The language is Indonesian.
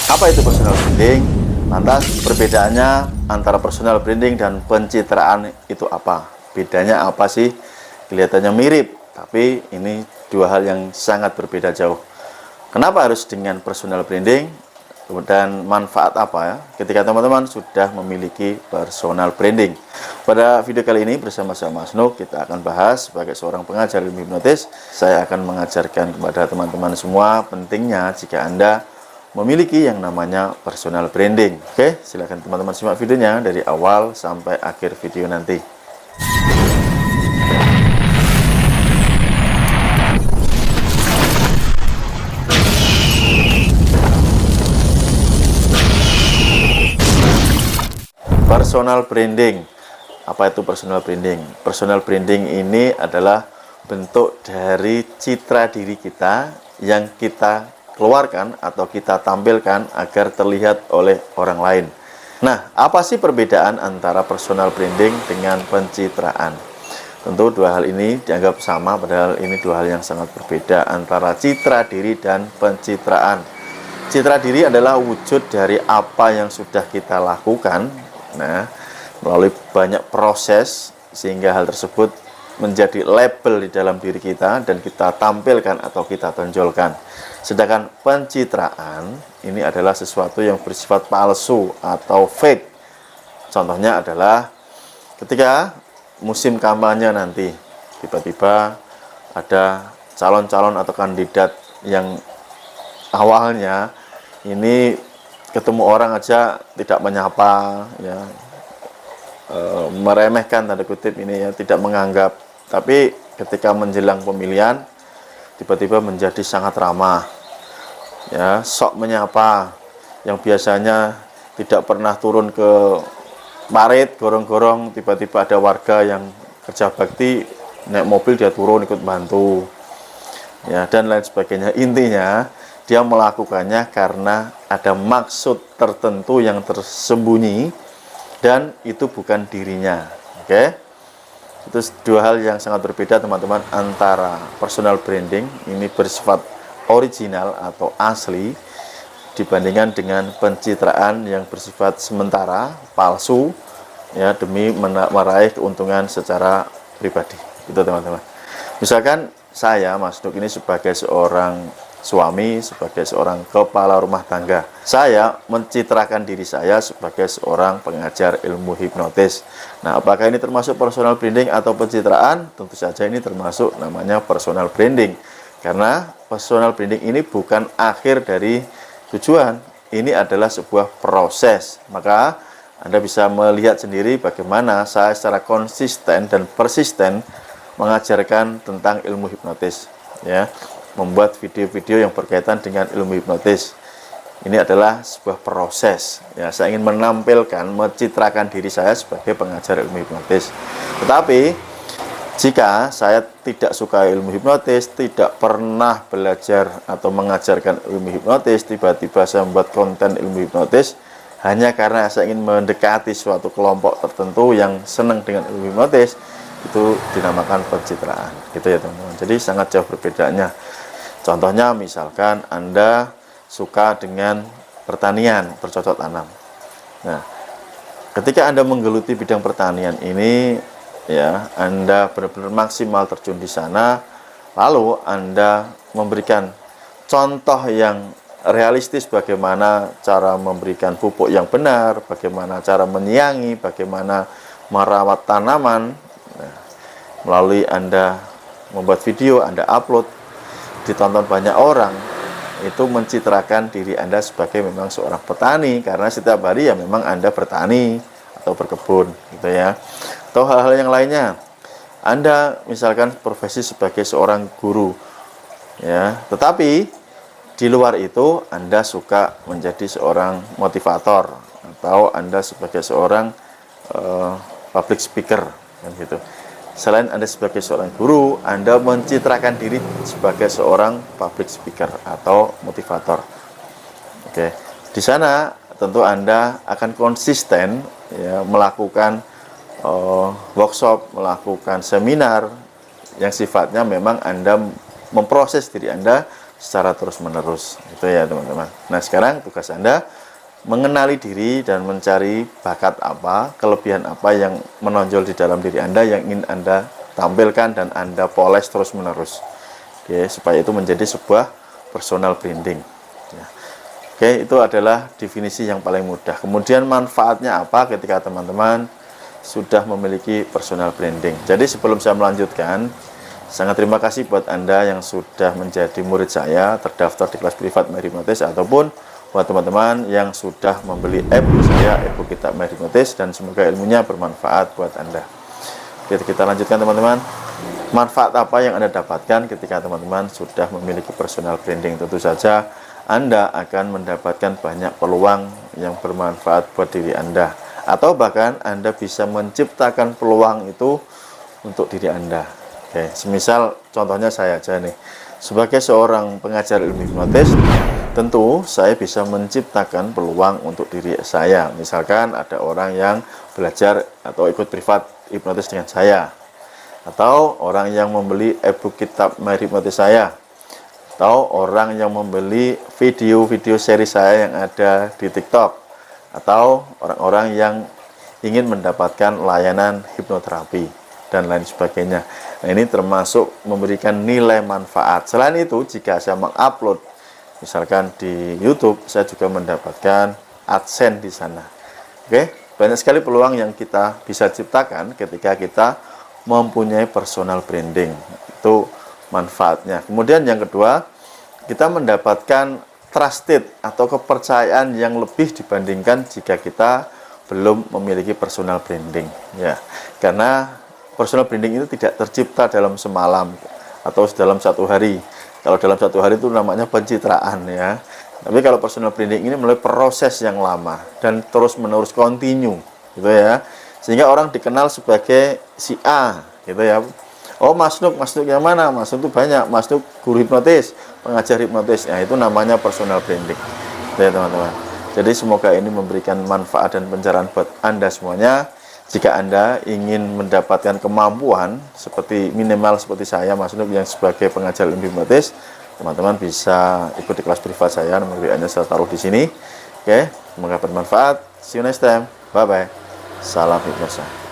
Apa itu personal branding? Lantas perbedaannya antara personal branding dan pencitraan itu apa? Bedanya apa sih? Kelihatannya mirip, tapi ini dua hal yang sangat berbeda jauh. Kenapa harus dengan personal branding? Dan manfaat apa ya ketika teman-teman sudah memiliki personal branding? Pada video kali ini bersama saya Mas Nuk, kita akan bahas sebagai seorang pengajar ilmu hipnotis. Saya akan mengajarkan kepada teman-teman semua pentingnya jika Anda memiliki yang namanya personal branding. Oke, silakan teman-teman simak videonya dari awal sampai akhir video nanti. Personal branding. Apa itu personal branding? Personal branding ini adalah bentuk dari citra diri kita yang kita keluarkan atau kita tampilkan agar terlihat oleh orang lain. Nah, apa sih perbedaan antara personal branding dengan pencitraan? Tentu dua hal ini dianggap sama, padahal ini dua hal yang sangat berbeda antara citra diri dan pencitraan. Citra diri adalah wujud dari apa yang sudah kita lakukan, melalui banyak proses sehingga hal tersebut menjadi label di dalam diri kita dan kita tampilkan atau kita tonjolkan. Sedangkan pencitraan ini adalah sesuatu yang bersifat palsu atau fake. Contohnya adalah ketika musim kampanye nanti, tiba-tiba ada calon-calon atau kandidat yang awalnya ini ketemu orang aja tidak menyapa, ya, meremehkan tanda kutip ini, ya, tidak menganggap. Tapi ketika menjelang pemilihan tiba-tiba menjadi sangat ramah, ya, sok menyapa. Yang biasanya tidak pernah turun ke parit gorong-gorong, tiba-tiba ada warga yang kerja bakti naik mobil dia turun ikut bantu, ya, dan lain sebagainya. Intinya dia melakukannya karena ada maksud tertentu yang tersembunyi dan itu bukan dirinya. Oke? Itu dua hal yang sangat berbeda teman-teman antara personal branding ini bersifat original atau asli dibandingkan dengan pencitraan yang bersifat sementara, palsu, ya, demi meraih keuntungan secara pribadi. Itu teman-teman. Misalkan saya Mas Nuk ini sebagai seorang suami, sebagai seorang kepala rumah tangga, saya mencitrakan diri saya sebagai seorang pengajar ilmu hipnotis. Nah, apakah ini termasuk personal branding atau pencitraan? Tentu saja ini termasuk namanya personal branding, karena personal branding ini bukan akhir dari tujuan, ini adalah sebuah proses. Maka Anda bisa melihat sendiri bagaimana saya secara konsisten dan persisten mengajarkan tentang ilmu hipnotis, ya, membuat video-video yang berkaitan dengan ilmu hipnotis. Ini adalah sebuah proses, ya, saya ingin menampilkan, mencitrakan diri saya sebagai pengajar ilmu hipnotis. Tetapi jika saya tidak suka ilmu hipnotis, tidak pernah belajar atau mengajarkan ilmu hipnotis, tiba-tiba saya membuat konten ilmu hipnotis hanya karena saya ingin mendekati suatu kelompok tertentu yang senang dengan ilmu hipnotis, itu dinamakan pencitraan, gitu ya teman-teman. Jadi sangat jauh perbedaannya. Contohnya misalkan Anda suka dengan pertanian, bercocok tanam. Nah, ketika Anda menggeluti bidang pertanian ini, ya, Anda benar-benar maksimal terjun di sana, lalu Anda memberikan contoh yang realistis bagaimana cara memberikan pupuk yang benar, bagaimana cara menyiangi, bagaimana merawat tanaman. Nah, melalui Anda membuat video, Anda upload, ditonton banyak orang, itu mencitrakan diri Anda sebagai memang seorang petani, karena setiap hari ya memang Anda bertani atau berkebun, gitu ya. Atau hal-hal yang lainnya, Anda misalkan profesi sebagai seorang guru, ya, tetapi di luar itu Anda suka menjadi seorang motivator, atau Anda sebagai seorang public speaker, kan gitu. Selain Anda sebagai seorang guru, Anda mencitrakan diri sebagai seorang public speaker atau motivator. Oke, di sana tentu Anda akan konsisten, ya, melakukan workshop, melakukan seminar yang sifatnya memang Anda memproses diri Anda secara terus-menerus. Itu ya teman-teman. Nah, sekarang tugas Anda mengenali diri dan mencari bakat apa, kelebihan apa yang menonjol di dalam diri Anda yang ingin Anda tampilkan dan Anda poles terus-menerus. Oke, supaya itu menjadi sebuah personal branding. Ya. Oke, itu adalah definisi yang paling mudah. Kemudian manfaatnya apa ketika teman-teman sudah memiliki personal branding. Jadi sebelum saya melanjutkan, sangat terima kasih buat Anda yang sudah menjadi murid saya, terdaftar di kelas privat MyHipnotis, ataupun buat teman-teman yang sudah membeli e-book saya, e-book Kitab MyHipnotis, dan semoga ilmunya bermanfaat buat Anda. Oke, kita lanjutkan teman-teman. Manfaat apa yang Anda dapatkan ketika teman-teman sudah memiliki personal branding? Tentu saja Anda akan mendapatkan banyak peluang yang bermanfaat buat diri Anda, atau bahkan Anda bisa menciptakan peluang itu untuk diri Anda. Oke, semisal contohnya saya aja nih, sebagai seorang pengajar ilmu hipnotis, tentu saya bisa menciptakan peluang untuk diri saya. Misalkan ada orang yang belajar atau ikut privat hipnotis dengan saya, atau orang yang membeli e-book Kitab MyHipnotis saya, atau orang yang membeli video-video seri saya yang ada di TikTok, atau orang-orang yang ingin mendapatkan layanan hipnoterapi dan lain sebagainya. Nah, ini termasuk memberikan nilai manfaat. Selain itu, jika saya mengupload misalkan di YouTube, saya juga mendapatkan AdSense di sana. Oke, banyak sekali peluang yang kita bisa ciptakan ketika kita mempunyai personal branding. Itu manfaatnya. Kemudian yang kedua, kita mendapatkan trusted atau kepercayaan yang lebih dibandingkan jika kita belum memiliki personal branding. Ya, karena personal branding itu tidak tercipta dalam semalam atau dalam satu hari. Kalau dalam satu hari itu namanya pencitraan ya. Tapi kalau personal branding ini melalui proses yang lama dan terus-menerus continue gitu ya. Sehingga orang dikenal sebagai si A gitu ya. Oh, Mas Nuk yang mana? Mas Nuk itu banyak. Mas Nuk guru hipnotis, pengajar hipnotis. Ya, itu namanya personal branding. Ya, teman-teman. Jadi semoga ini memberikan manfaat dan pencerahan buat Anda semuanya. Jika Anda ingin mendapatkan kemampuan seperti minimal seperti saya, Mas Nuk, yang sebagai pengajar ilmu hipnotis, teman-teman bisa ikuti kelas privat saya, nomor WA-nya saya taruh di sini. Oke, semoga bermanfaat. See you next time. Bye bye. Salam hipnosa.